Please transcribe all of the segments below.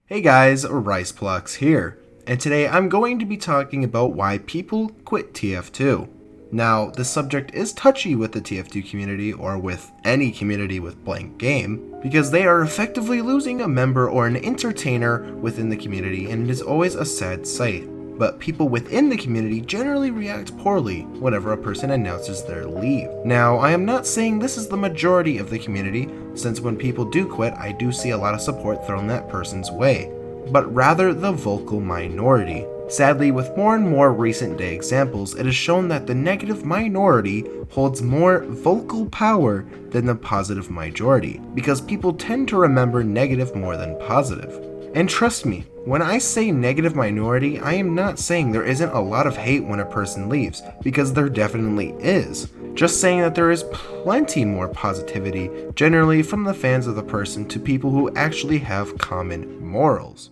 Hey guys, RicePlux here, and today I'm going to be talking about why people quit TF2. Now, this subject is touchy with the TF2 community, or with any community with blank game, because they are effectively losing a member or an entertainer within the community, and it is always a sad sight. But people within the community generally react poorly whenever a person announces their leave. Now, I am not saying this is the majority of the community, since when people do quit, I do see a lot of support thrown that person's way, but rather the vocal minority. Sadly, with more and more recent day examples, it is shown that the negative minority holds more vocal power than the positive majority, because people tend to remember negative more than positive. And trust me, when I say negative minority, I am not saying there isn't a lot of hate when a person leaves, because there definitely is. Just saying that there is plenty more positivity, generally from the fans of the person to people who actually have common morals.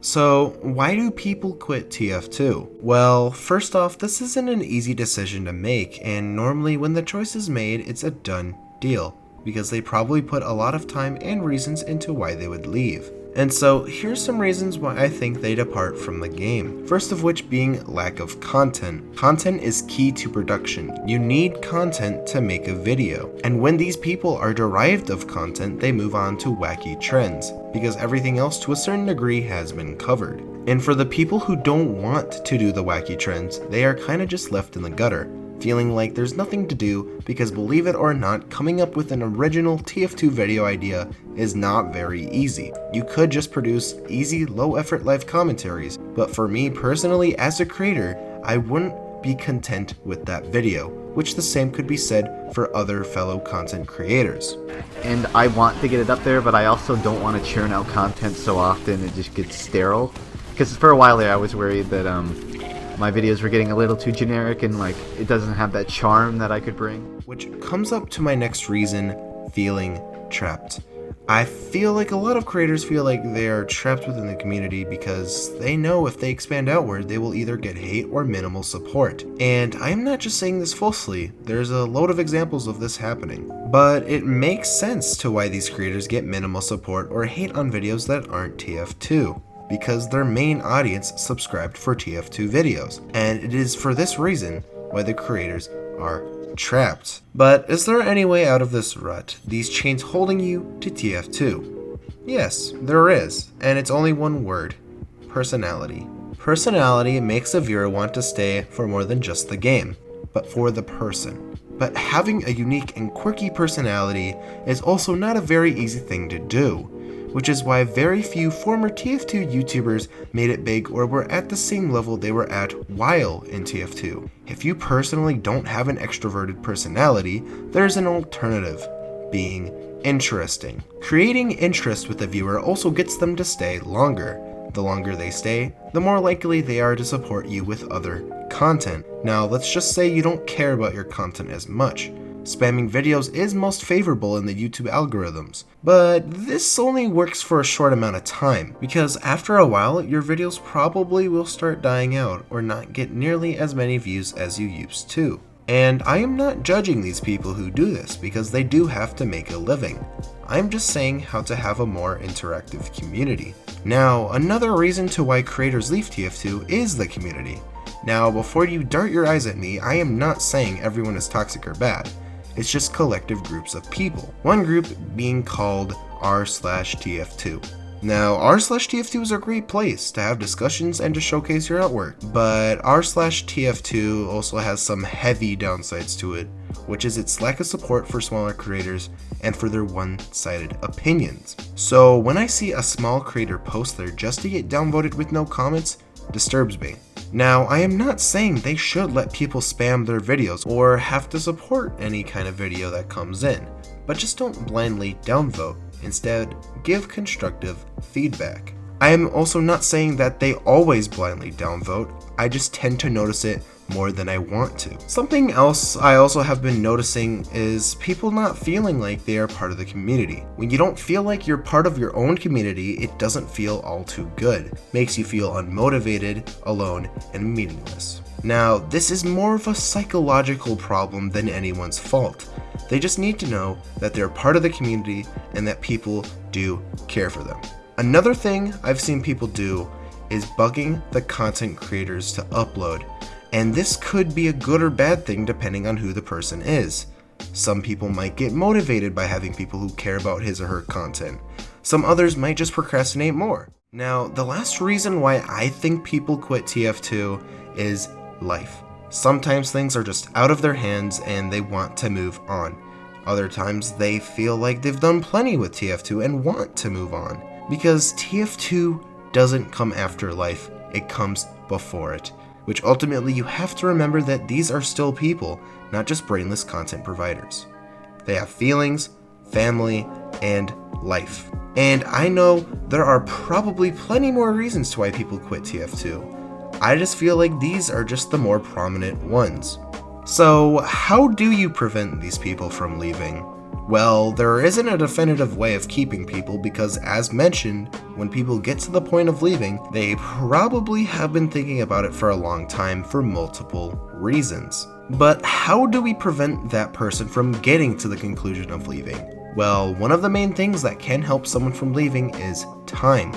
So, why do people quit TF2? Well, first off, this isn't an easy decision to make, and normally when the choice is made, it's a done deal, because they probably put a lot of time and reasons into why they would leave. And so, here's some reasons why I think they depart from the game. First of which being lack of content. Content is key to production. You need content to make a video. And when these people are derived of content, they move on to wacky trends, because everything else to a certain degree has been covered. And for the people who don't want to do the wacky trends, they are kind of just left in the gutter, feeling like there's nothing to do, because believe it or not, coming up with an original TF2 video idea is not very easy. You could just produce easy, low-effort live commentaries, but for me personally as a creator, I wouldn't be content with that video, which the same could be said for other fellow content creators. And I want to get it up there, but I also don't want to churn out content so often it just gets sterile. Because for a while there I was worried that my videos were getting a little too generic and like it doesn't have that charm that I could bring. Which comes up to my next reason, feeling trapped. I feel like a lot of creators feel like they are trapped within the community because they know if they expand outward, they will either get hate or minimal support. And I am not just saying this falsely, there's a load of examples of this happening. But it makes sense to why these creators get minimal support or hate on videos that aren't TF2. Because their main audience subscribed for TF2 videos, and it is for this reason why the creators are trapped. But is there any way out of this rut, these chains holding you to TF2? Yes, there is, and it's only one word: personality. Personality makes a viewer want to stay for more than just the game, but for the person. But having a unique and quirky personality is also not a very easy thing to do, which is why very few former TF2 YouTubers made it big or were at the same level they were at while in TF2. If you personally don't have an extroverted personality, there's an alternative: being interesting. Creating interest with the viewer also gets them to stay longer. The longer they stay, the more likely they are to support you with other content. Now, let's just say you don't care about your content as much. Spamming videos is most favorable in the YouTube algorithms, but this only works for a short amount of time, because after a while, your videos probably will start dying out or not get nearly as many views as you used to. And I am not judging these people who do this, because they do have to make a living. I'm just saying how to have a more interactive community. Now, another reason to why creators leave TF2 is the community. Now, before you dart your eyes at me, I am not saying everyone is toxic or bad. It's just collective groups of people. One group being called r/TF2. Now, r/TF2 is a great place to have discussions and to showcase your artwork, but r/TF2 also has some heavy downsides to it, which is its lack of support for smaller creators and for their one-sided opinions. So when I see a small creator post there just to get downvoted with no comments, disturbs me. Now, I am not saying they should let people spam their videos or have to support any kind of video that comes in, but just don't blindly downvote. Instead, give constructive feedback. I am also not saying that they always blindly downvote, I just tend to notice it more than I want to. Something else I also have been noticing is people not feeling like they are part of the community. When you don't feel like you're part of your own community, it doesn't feel all too good. Makes you feel unmotivated, alone, and meaningless. Now, this is more of a psychological problem than anyone's fault. They just need to know that they're part of the community and that people do care for them. Another thing I've seen people do is bugging the content creators to upload, and this could be a good or bad thing depending on who the person is. Some people might get motivated by having people who care about his or her content. Some others might just procrastinate more. Now, the last reason why I think people quit TF2 is life. Sometimes things are just out of their hands and they want to move on. Other times they feel like they've done plenty with TF2 and want to move on. Because TF2 doesn't come after life, it comes before it. Which ultimately you have to remember that these are still people, not just brainless content providers. They have feelings, family, and life. And I know there are probably plenty more reasons to why people quit TF2. I just feel like these are just the more prominent ones. So how do you prevent these people from leaving? Well, there isn't a definitive way of keeping people because, as mentioned, when people get to the point of leaving, they probably have been thinking about it for a long time for multiple reasons. But how do we prevent that person from getting to the conclusion of leaving? Well, one of the main things that can help someone from leaving is time.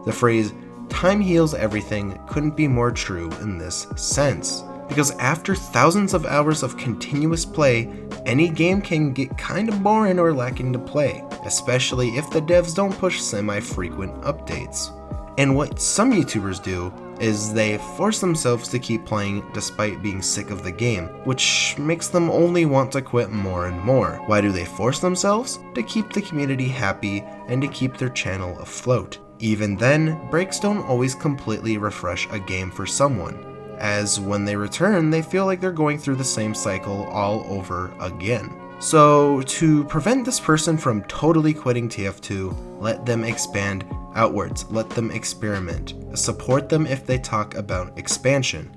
The phrase, "time heals everything," couldn't be more true in this sense. Because after thousands of hours of continuous play, any game can get kinda boring or lacking to play, especially if the devs don't push semi-frequent updates. And what some YouTubers do is they force themselves to keep playing despite being sick of the game, which makes them only want to quit more and more. Why do they force themselves? To keep the community happy and to keep their channel afloat. Even then, breaks don't always completely refresh a game for someone, as when they return, they feel like they're going through the same cycle all over again. So to prevent this person from totally quitting TF2, let them expand outwards, let them experiment, support them if they talk about expansion.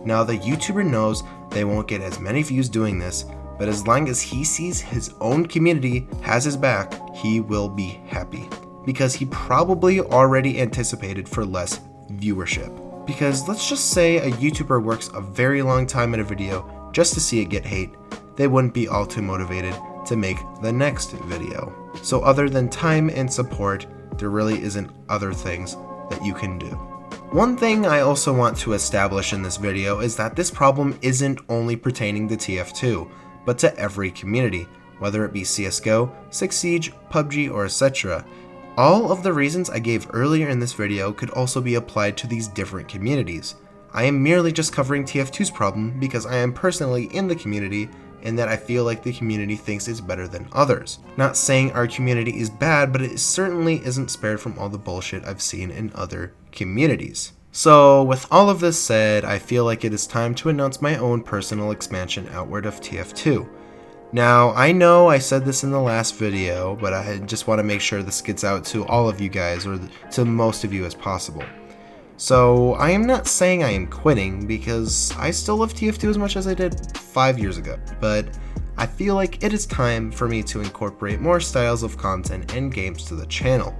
Now the YouTuber knows they won't get as many views doing this, but as long as he sees his own community has his back, he will be happy. Because he probably already anticipated for less viewership. Because let's just say a YouTuber works a very long time in a video just to see it get hate, they wouldn't be all too motivated to make the next video. So other than time and support, there really isn't other things that you can do. One thing I also want to establish in this video is that this problem isn't only pertaining to TF2, but to every community, whether it be CSGO, 6 Siege, PUBG, or etc. All of the reasons I gave earlier in this video could also be applied to these different communities. I am merely just covering TF2's problem because I am personally in the community and that I feel like the community thinks it's better than others. Not saying our community is bad, but it certainly isn't spared from all the bullshit I've seen in other communities. So with all of this said, I feel like it is time to announce my own personal expansion outward of TF2. Now, I know I said this in the last video, but I just want to make sure this gets out to all of you guys, or to most of you as possible. So, I am not saying I am quitting, because I still love TF2 as much as I did 5 years ago, but I feel like it is time for me to incorporate more styles of content and games to the channel.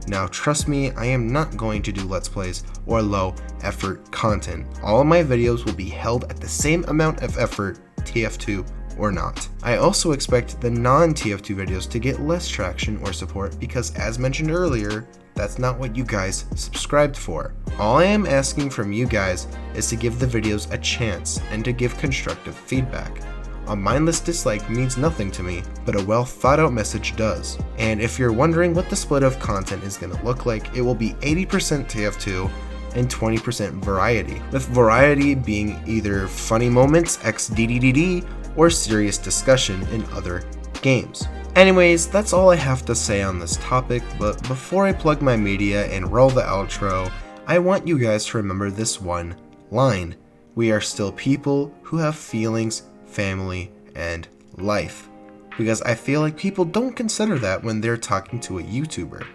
Now, trust me, I am not going to do Let's Plays or low effort content. All of my videos will be held at the same amount of effort, TF2 or not. I also expect the non-TF2 videos to get less traction or support because, as mentioned earlier, that's not what you guys subscribed for. All I am asking from you guys is to give the videos a chance and to give constructive feedback. A mindless dislike means nothing to me, but a well thought out message does. And if you're wondering what the split of content is going to look like, it will be 80% TF2 and 20% variety, with variety being either funny moments, xDDDD, or serious discussion in other games. Anyways, that's all I have to say on this topic, but before I plug my media and roll the outro, I want you guys to remember this one line. We are still people who have feelings, family, and life. Because I feel like people don't consider that when they're talking to a YouTuber.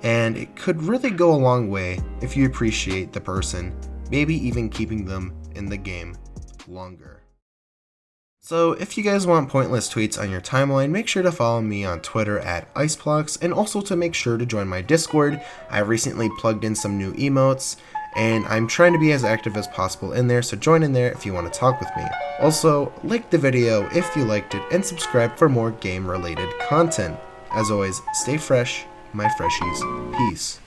And it could really go a long way if you appreciate the person, maybe even keeping them in the game longer. So if you guys want pointless tweets on your timeline, make sure to follow me on Twitter at Iceblocks, and also to make sure to join my Discord. I recently plugged in some new emotes, and I'm trying to be as active as possible in there, so join in there if you want to talk with me. Also, like the video if you liked it, and subscribe for more game-related content. As always, stay fresh, my Freshies. Peace.